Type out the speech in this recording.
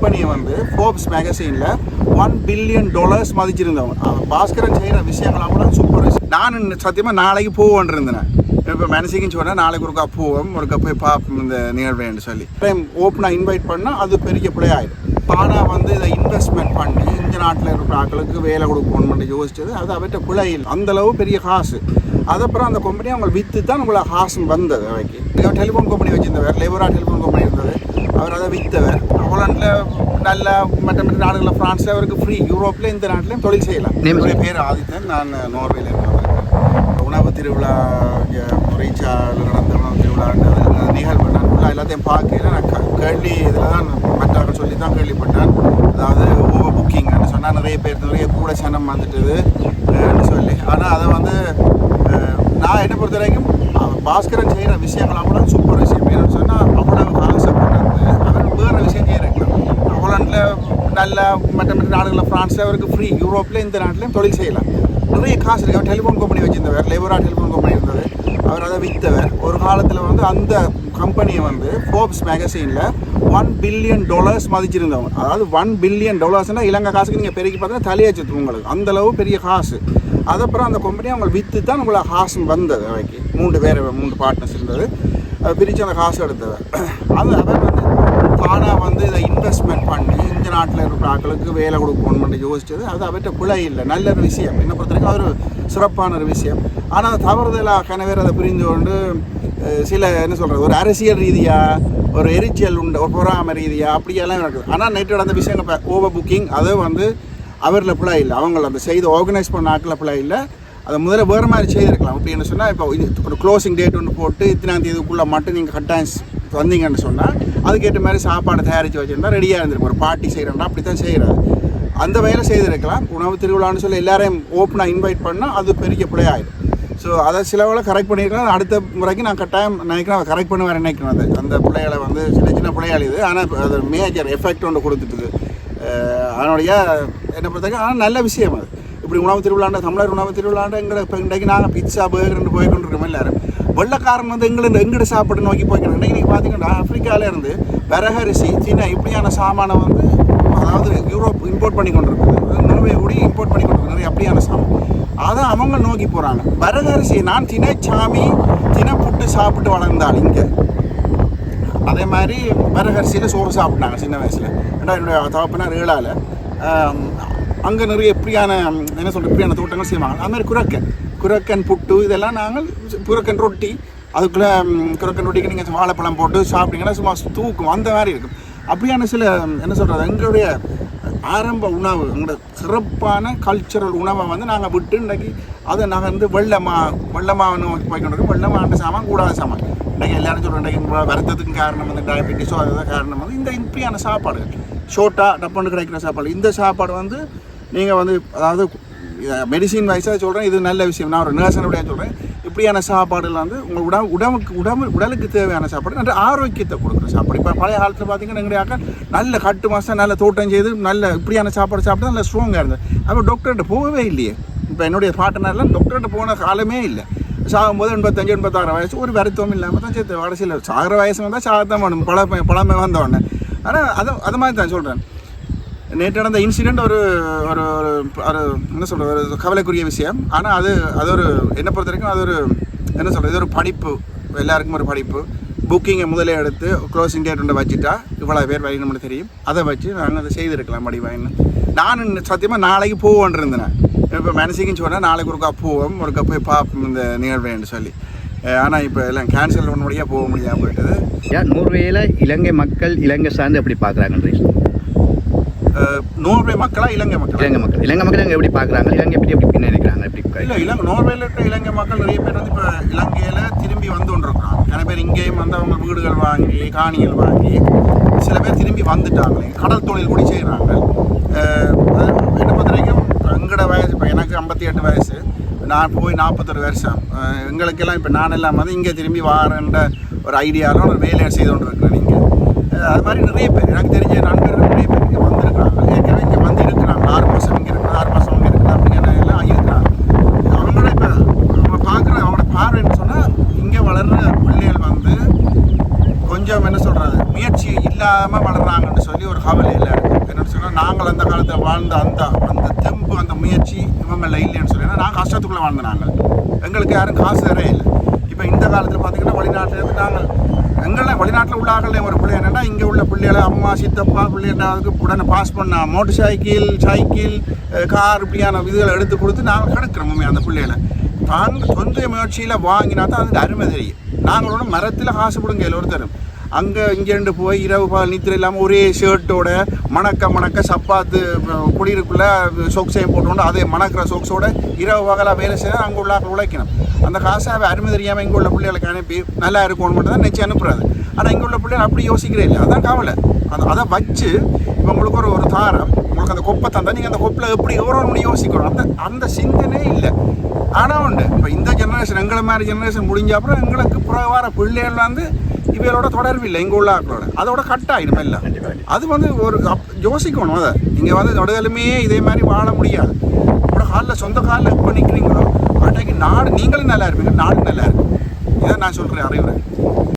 கம்பெனியை வந்து Forbes மேகசீனில் $1 billion மதிச்சிருந்தவங்க. Bhaskaran செய்கிற விஷயங்களாம் கூட சூப்பர் விஷயம். நான் சத்தியமாக நாளைக்கு போவேன் இருந்தேன். இப்போ மனசுக்குன்னு சொன்னால் நாளைக்கு ஒருக்கா போவோம், ஒருக்கா போய் பார்ப்போம் இந்த நிகழ்வேன்னு சொல்லி டைம் ஓப்பனாக இன்வைட் பண்ணால் அது பெரிய பிள்ளையாயிடும். ஆனால் வந்து இதை இன்வெஸ்ட்மெண்ட் பண்ணி இந்த நாட்டில் இருக்கிற ஆட்களுக்கு வேலை கொடுக்கணும்னு யோசிச்சது அது அவற்றை பிள்ளையில் அந்தளவு பெரிய காசு. அதுக்கப்புறம் அந்த கம்பெனி அவங்க விற்று தான் உங்களை காசு வந்தது. அவைக்கு டெலிஃபோன் கம்பெனி வச்சுருந்தவர், லேபரா டெலிஃபோன் கம்பெனி இருந்தது, அவர் அதை விற்றவர். ஹோலண்டில் நல்ல மற்ற நாடுகளில் ஃப்ரான்ஸில் அவருக்கு ஃப்ரீ, யூரோப்பில் இந்த நாட்டிலையும் தொழில் செய்யலாம். என்னுடைய பேர் ஆதித்தன், நான் நோர்வேல இருக்கேன். உணவு திருவிழா ரீச்சாவில் நடந்த உணவு திருவிழான்றது நிகழ்வு நான் ஃபுல்லாக எல்லாத்தையும் பார்க்கல. நான் கேள்வி இதில் தான் மற்றவர்கள் சொல்லி தான் கேள்விப்பட்டேன். அதாவது ஓவர் புக்கிங்னு சொன்னால் நிறைய கூட சனம் வந்துட்டுது சொல்லி. ஆனால் அதை வந்து நான் என்ன பொறுத்த வரைக்கும் பாஸ்கரன் செய்கிற விஷயங்களாம் கூட சூப்பர் விஷயம். என்னன்னு சொன்னால் அவ்வளவு கான்செப்ட் அவர் வேறு விஷயம் செய்யலாம். ஹோலண்டில் நல்ல மற்ற நாடுகளில் ஃப்ரான்ஸில் அவருக்கு ஃப்ரீ, யூரோப்பில் இந்த நாட்டிலையும் தொழில் செய்யலாம். நிறைய காசு இருக்குது. அவர் டெலிஃபோன் கம்பெனி வச்சுருந்தவர், லேபரா டெலிஃபோன் கம்பெனி இருந்தது, அவர் அதை விற்றவர். ஒரு காலத்தில் வந்து அந்த கம்பெனியை வந்து ஃபோர்ப்ஸ் மேகசீனில் $1 பில்லியன் மதிச்சிருந்தவங்க. அதாவது $1 பில்லியன் இலங்கை காசுக்கு நீங்கள் பெருக்கி பார்த்தா தலையாச்சு உங்களுக்கு, அந்தளவு பெரிய காசு. அதுக்கப்புறம் அந்த கம்பெனி அவங்க விற்று தான் உங்களை காசு வந்தது. அவைக்கு 3 பார்ட்னர்ஸ் இருந்தது, பிரித்து அந்த காசு எடுத்தவர். அது அவர் வந்து தானாக வந்து இதை இன்வெஸ்ட்மெண்ட் பண்ணி இந்த நாட்டில் இருக்கிற ஆட்களுக்கு வேலை கொடுக்கணும்னு யோசிச்சது அது அவற்றை பிழை இல்லை, நல்ல ஒரு விஷயம். என்னை பொறுத்த வரைக்கும் அது ஒரு சிறப்பான ஒரு விஷயம். ஆனால் அது தவறுதலாக கனவேர் அதை புரிந்து கொண்டு சில என்ன சொல்கிறது, ஒரு அரசியல் ரீதியாக ஒரு எரிச்சல் உண்டு, ஒரு பொறாமை ரீதியாக அப்படியெல்லாம் நடக்குது. ஆனால் நேற்று நடந்த விஷயங்கள் இப்போ ஓவர் புக்கிங் அது வந்து அவரில் பிழை இல்லை, அவங்கள அந்த செய்து ஆர்கனைஸ் பண்ண ஆட்களில் பிழை இல்லை. அதை முதல்ல வேறு மாதிரி செய்திருக்கலாம். அப்படி என்ன சொன்னால் இப்போ இது ஒரு க்ளோசிங் டேட் ஒன்று போட்டு இத்தனாம் தேதிக்குள்ளே மட்டும் நீங்கள் கட்டாயம் வந்தீங்கன்னு சொன்னால் அதுக்கேற்ற மாதிரி சாப்பாடு தயாரித்து வச்சுருந்தா ரெடியாக இருந்திருக்கும். ஒரு பார்ட்டி செய்கிறோம்னா அப்படி தான் செய்கிறாரு. அந்த வகையில் செய்திருக்கலாம். உணவு திருவிழான்னு சொல்லி எல்லாரையும் ஓப்பனாக இன்வைட் பண்ணால் அது பெரிய பிள்ளையாயிடும். ஸோ அதை சிலவளை கரெக்ட் பண்ணியிருக்கலாம். அடுத்த முறைக்கு நான் கட்டாயம் நினைக்கிறேன், அதை கரெக்ட் பண்ணுவேன் நினைக்கிறேன். அந்த பிள்ளைகளை வந்து சின்ன பிள்ளையாள் இது, ஆனால் அது மேஜர் எஃபெக்ட் ஒன்று கொடுத்துட்டுது அதனுடைய என்ன பொறுத்தவரைக்கும். ஆனால் நல்ல விஷயம் அது. இப்படி உணவு திருவிழாண்ட தமிழர் உணவு திருவிழாண்டங்கிற இப்போ இன்றைக்கு நாங்கள் பிட்ஸா பர்கர்னு போய்கொண்டிருக்கோம். எல்லாரும் வெள்ளைக்காரன் வந்து எங்கிட்ட சாப்பிட்டு நோக்கி போய்க்கணும். இன்றைக்கி நீங்கள் பார்த்தீங்கன்னா ஆஃப்ரிக்காவிலேருந்து விறகரிசி சீனா இப்படியான சாமானை வந்து அதாவது யூரோப் இம்போர்ட் பண்ணி கொண்டிருக்குது, நோர்வே கூட இம்போர்ட் பண்ணி கொண்டிருக்கு நிறைய அப்படியான சாமான். அதை அவங்க நோக்கி போகிறாங்க. விறகரிசி நான் தினைச்சாமி புட்டு சாப்பிட்டு வளர்ந்தாள் இங்கே. அதே மாதிரி விறகரிசியில் சோறு சாப்பிட்டாங்க சின்ன வயசில். என்னுடைய தகப்பனார் 7ஆல் அங்கே நிறைய எப்படியான என்ன சொல்கிற இப்படியான தோட்டங்கள் செய்வாங்க. அது மாதிரி குரக்கன் புட்டு இதெல்லாம் நாங்கள் குரக்கன் ரொட்டி, அதுக்குள்ளே குரக்கன் ரொட்டிக்கு நீங்கள் வாழைப்பழம் போட்டு சாப்பிட்டீங்கன்னா சும்மா தூக்கும் அந்த மாதிரி இருக்கும். அப்படியான சில என்ன சொல்கிறது எங்களுடைய ஆரம்ப உணவு, எங்களோட சிறப்பான கல்ச்சுரல் உணவை வந்து நாங்கள் விட்டு இன்றைக்கி அதை நாங்கள் வந்து வெள்ளமாவை நோக்கி போய்க்கொண்டிருக்கோம். வெள்ளமாண்ட சாமான் கூடாத சாமான். இன்றைக்கி எல்லாரும் சொல்கிறோம் இன்றைக்கி வருத்தத்துக்கு காரணம் வந்து டயபெட்டிஸோ அதுதான் காரணம் வந்து இந்த இப்படியான சாப்பாடுகள், ஷோர்ட்டாக டப்புன்னு கிடைக்கிற சாப்பாடு. இந்த சாப்பாடு வந்து நீங்கள் வந்து அதாவது மெடிசின் வைஸாக சொல்கிறேன், இது நல்ல விஷயம். நான் ஒரு நர்சனுடைய சொல்கிறேன். இப்படியான சாப்பாடுகள் வந்து உங்கள் உடலுக்கு தேவையான சாப்பாடு, நல்ல ஆரோக்கியத்தை கொடுக்குற சாப்பாடு. இப்போ பழைய காலத்தில் பார்த்தீங்கன்னா எங்களுடைய நல்ல கட்டு மாதம் நல்ல தோட்டம் செய்து நல்ல இப்படியான சாப்பாடு சாப்பிட்டு நல்ல ஸ்ட்ராங்காக இருந்தது. அப்போ டாக்டர்கிட்ட போகவே இல்லையே. இப்போ என்னுடைய பார்ட்னர்லாம் டாக்டர்கிட்ட போன காலமே இல்லை. சாகும்போது 85 86 வயசு ஒரு வருத்தம் இல்லாமல் தான் சேர்த்து கடைசியில் சாகிற வயசு வந்தால் சாகத்தான் வேணும், பழமை வந்தவொடனே. ஆனால் அது மாதிரி தான் சொல்கிறேன். நேற்று நடந்த இன்சிடெண்ட் ஒரு ஒரு ஒரு என்ன சொல்கிறது, ஒரு கவலைக்குரிய விஷயம். ஆனால் அது ஒரு என்னை பொறுத்த வரைக்கும் அது ஒரு என்ன சொல்கிறது, இது ஒரு படிப்பு, எல்லாருக்கும் ஒரு படிப்பு. புக்கிங்கை முதலே எடுத்து க்ளோசிங் டேட் ஒன்று வச்சுட்டா இவ்வளோ பேர் வரணும்னு தெரியும். அதை வச்சு நாங்கள் அதை செய்திருக்கலாம் முடிவாயின்னு. நான் சத்தியமாக நாளைக்கு போவேன் இருந்தேன். இப்போ மனசுக்குன்னு சொன்னால் நாளைக்கு ஒருக்கா போவோம், ஒருக்கா போய் பார்ப்போம் இந்த நிகழ்வேன்னு சொல்லி. ஆனால் இப்போ எல்லாம் கேன்சல் பண்ண முடியாது, போக முடியாமல் போயிட்டது. நோர்வேயில் இலங்கை மக்கள் இலங்கை சார்ந்து எப்படி பார்க்குறாங்கன்றீங்க? நோர்வே மக்களா இலங்கை மக்கள் அங்கே எப்படி பார்க்குறாங்க, இலங்கை பற்றி எப்படி நினைக்கிறாங்க? எப்படி இல்லை நோர்வேல இருக்கிற இலங்கை மக்கள் நிறைய பேர் வந்து இப்போ இலங்கையில் திரும்பி வந்து கொண்டிருக்கிறாங்க. நிறைய பேர் இங்கேயும் வந்து அவங்க வீடுகள் வாங்கி காணிகள் வாங்கி சில பேர் திரும்பி வந்துட்டாங்க. கடல் தொழில் கூட செய்கிறாங்க. என்ன பொறுத்த வரைக்கும் எங்களோட வயசு இப்போ எனக்கு 58 வயசு, நான் போய் 41 வருஷம். எங்களுக்கெல்லாம் இப்போ நானெல்லாம் வந்து இங்கே திரும்பி வாரன்ற ஒரு ஐடியாவில் ஒரு வேலையை செய்து கொண்டு இருக்கிறேன். நீங்கள் அது மாதிரி நிறைய பேர் எனக்கு தெரிஞ்ச நண்பர்கள் நிறைய பேர் இங்கே வந்திருக்கிறாங்க. ஏற்கனவே இங்கே வந்து இருக்கிறாங்க. 6 மாதம் இங்கே இருக்குது, 6 மாதம் அங்கே இருக்குது அப்படிங்கிற எல்லாம் இருக்கிறாங்க. அவங்களோட இப்போ அவங்க பார்க்குற அவங்களோட பார்வைன்னு சொன்னால் இங்கே வளர்கிற பிள்ளைகள் வந்து கொஞ்சம் என்ன சொல்கிறது முயற்சி இல்லாமல் வளர்கிறாங்கன்னு சொல்லி ஒரு கவலை இல்லை. நாங்கள் அந்த காலத்தில் வாழ்ந்த அந்த அந்த தெம்பு அந்த முயற்சி இவங்களில் இல்லைன்னு சொல்லி ஏன்னா நாங்கள் கஷ்டத்துக்குள்ளே வாழ்ந்த நாங்கள் எங்களுக்கு யாரும் காசு தரவே இல்லை இப்போ இந்த காலத்தில் பார்த்தீங்கன்னா வெளிநாட்டில் இருந்து நாங்கள் எங்கெல்லாம் வெளிநாட்டில் உள்ள ஆகலையும் ஒரு பிள்ளை என்னென்னா இங்கே உள்ள பிள்ளைகளை அம்மா சித்தப்பா பிள்ளைகளுக்கு உடனே பாஸ் பண்ண மோட்டர் சைக்கிள் கார் இப்படியான இதுகளை எடுத்து கொடுத்து நாங்கள் கிடக்கிறோம் அந்த பிள்ளைகளை தாங்கள் சொந்த முயற்சியில் வாங்கினா தான் அதுக்கு அருமை தெரியும் நாங்களோட மரத்தில் காசு பிடுங்கையில் ஒருத்தரும் அங்கே இங்கேருந்து போய் இரவு பால் நித்திர இல்லாமல் ஒரே ஷர்ட்டோட மணக்க சப்பாத்து குடியிருக்குள்ளே சொக்ஸையும் போட்டுக்கொண்டு அதே மணக்கிற சொக்ஸோட இரவு பகலாக வேலை செய்ய அங்கே உள்ள உழைக்கணும் அந்த காசை அருமை தெரியாமல் இங்கே உள்ள பிள்ளைகளுக்கு அனுப்பி நல்லா இருக்கணும் மட்டும் தான் நினச்சி அனுப்புறாது ஆனால் இங்கே உள்ள பிள்ளைகள் அப்படி யோசிக்கிறே இல்லை அதான் கவலை அதை வச்சு இப்போ உங்களுக்கு ஒரு தாரம் உங்களுக்கு அந்த கொப்பை தந்தால் நீங்கள் அந்த கொப்பில் எப்படி எவ்வளோ யோசிக்கணும் அந்த சிந்தனை இல்லை ஆனால் உண்டு இப்போ இந்த ஜெனரேஷன் எங்களை மாதிரி ஜெனரேஷன் முடிஞ்ச அப்புறம் எங்களுக்கு வர பிள்ளைகள் வந்து இவையோட தொடர்பு இல்லை இங்கே உள்ள ஆக்களோட அதோட கட் ஆகிடும் இல்லை அது ஒரு யோசிக்கணும் அதை நீங்கள் நடுதலுமே இதே மாதிரி வாழ முடியாது உங்களோட காலில் சொந்த காலில் எப்போ நிற்கிறீங்களோ அன்றைக்கு நாடு நீங்களும் நல்லா இருப்பீங்க நாடு நல்லா இருக்கும் இதை நான் சொல்கிறேன் அறிவுரை